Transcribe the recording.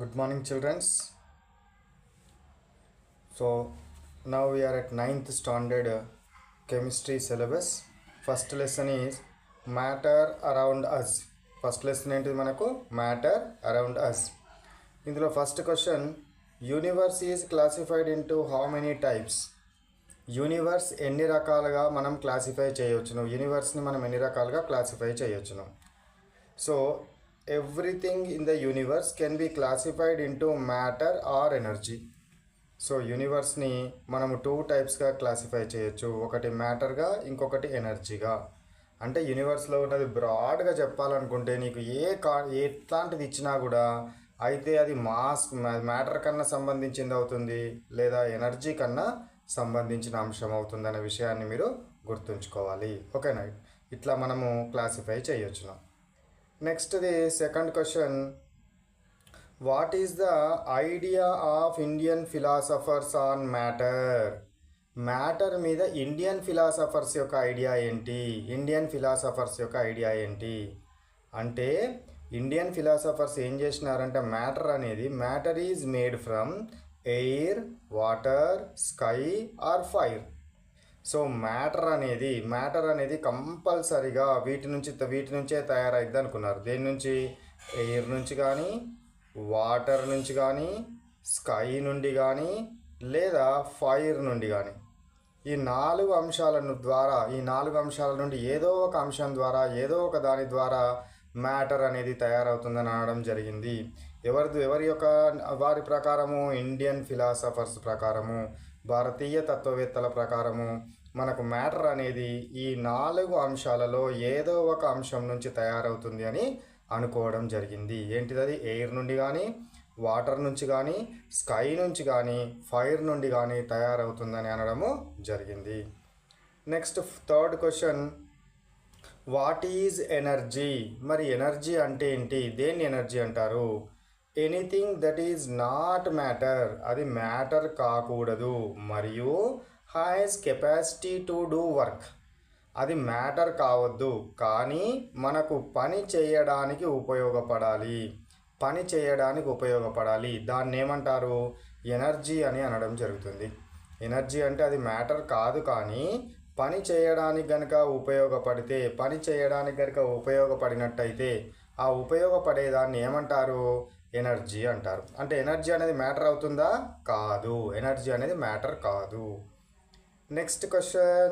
Good morning, children. So now we are at ninth standard chemistry syllabus. First lesson is matter around us. First lesson ఏంటిది మనకు matter around us. ఇందులో first question universe is classified into how many types. Universe ఎన్ని రకాలుగా మనం classify చేయవచ్చును, యూనివర్స్ని మనం ఎన్ని రకాలుగా క్లాసిఫై చేయవచ్చును. So everything in the universe can be classified into matter or energy. So యూనివర్స్ని మనము టూ టైప్స్గా క్లాసిఫై చేయొచ్చు, ఒకటి మ్యాటర్గా, ఇంకొకటి ఎనర్జీగా. అంటే యూనివర్స్లో ఉన్నది బ్రాడ్గా చెప్పాలనుకుంటే నీకు ఎట్లాంటిది ఇచ్చినా కూడా అయితే అది మ్యాటర్ కన్నా సంబంధించింది అవుతుంది, లేదా ఎనర్జీ కన్నా సంబంధించిన అంశం అవుతుంది అనే విషయాన్ని మీరు గుర్తుంచుకోవాలి. ఓకేనా? ఇట్లా మనము క్లాసిఫై చేయొచ్చును. నెక్స్ట్ది second question, what is the idea of Indian philosophers on matter. Matter మీద ఇండియన్ ఫిలాసఫర్స్ యొక్క ఐడియా ఏంటి? ఇండియన్ ఫిలాసఫర్స్ యొక్క ఐడియా ఏంటి అంటే ఇండియన్ ఫిలాసఫర్స్ ఏం చేసినారంటే matter is made from air, water, sky or fire. So matter అనేది కంపల్సరిగా వీటి నుంచే తయారైద్ది అనుకున్నారు. దేని నుంచి? ఎయిర్ నుంచి కానీ, వాటర్ నుంచి కానీ, స్కై నుండి కానీ, లేదా ఫైర్ నుండి కానీ. ఈ నాలుగు అంశాల నుండి ఏదో ఒక అంశం ద్వారా, ఏదో ఒక దాని ద్వారా మ్యాటర్ అనేది తయారవుతుందని అనడం జరిగింది. వారి ప్రకారము, ఇండియన్ ఫిలాసఫర్స్ ప్రకారము, భారతీయ తత్వవేత్తల ప్రకారము మనకు మ్యాటర్ అనేది ఈ నాలుగు అంశాలలో ఏదో ఒక అంశం నుంచి తయారవుతుంది అని అనుకోవడం జరిగింది. ఏంటిది? ఎయిర్ నుండి కానీ, వాటర్ నుంచి కానీ, స్కై నుంచి కానీ, ఫైర్ నుండి కానీ తయారవుతుందని అనడము జరిగింది. Next third question, what is energy. మరి ఎనర్జీ అంటే ఏంటి? దేన్ని ఎనర్జీ అంటారు? Anything that is not matter, అది మ్యాటర్ కాకూడదు, మరియు has capacity to do work. అది మ్యాటర్ కావద్దు కానీ మనకు పని చేయడానికి ఉపయోగపడాలి. దాన్ని ఏమంటారు? ఎనర్జీ అని అనడం జరుగుతుంది. ఎనర్జీ అంటే అది మ్యాటర్ కాదు కానీ పని చేయడానికి కనుక ఉపయోగపడినట్టయితే ఆ ఉపయోగపడేదాన్ని ఏమంటారు? ఎనర్జీ అంటారు. అంటే ఎనర్జీ అనేది మ్యాటర్ అవుతుందా? కాదు, ఎనర్జీ అనేది మ్యాటర్ కాదు. Next question,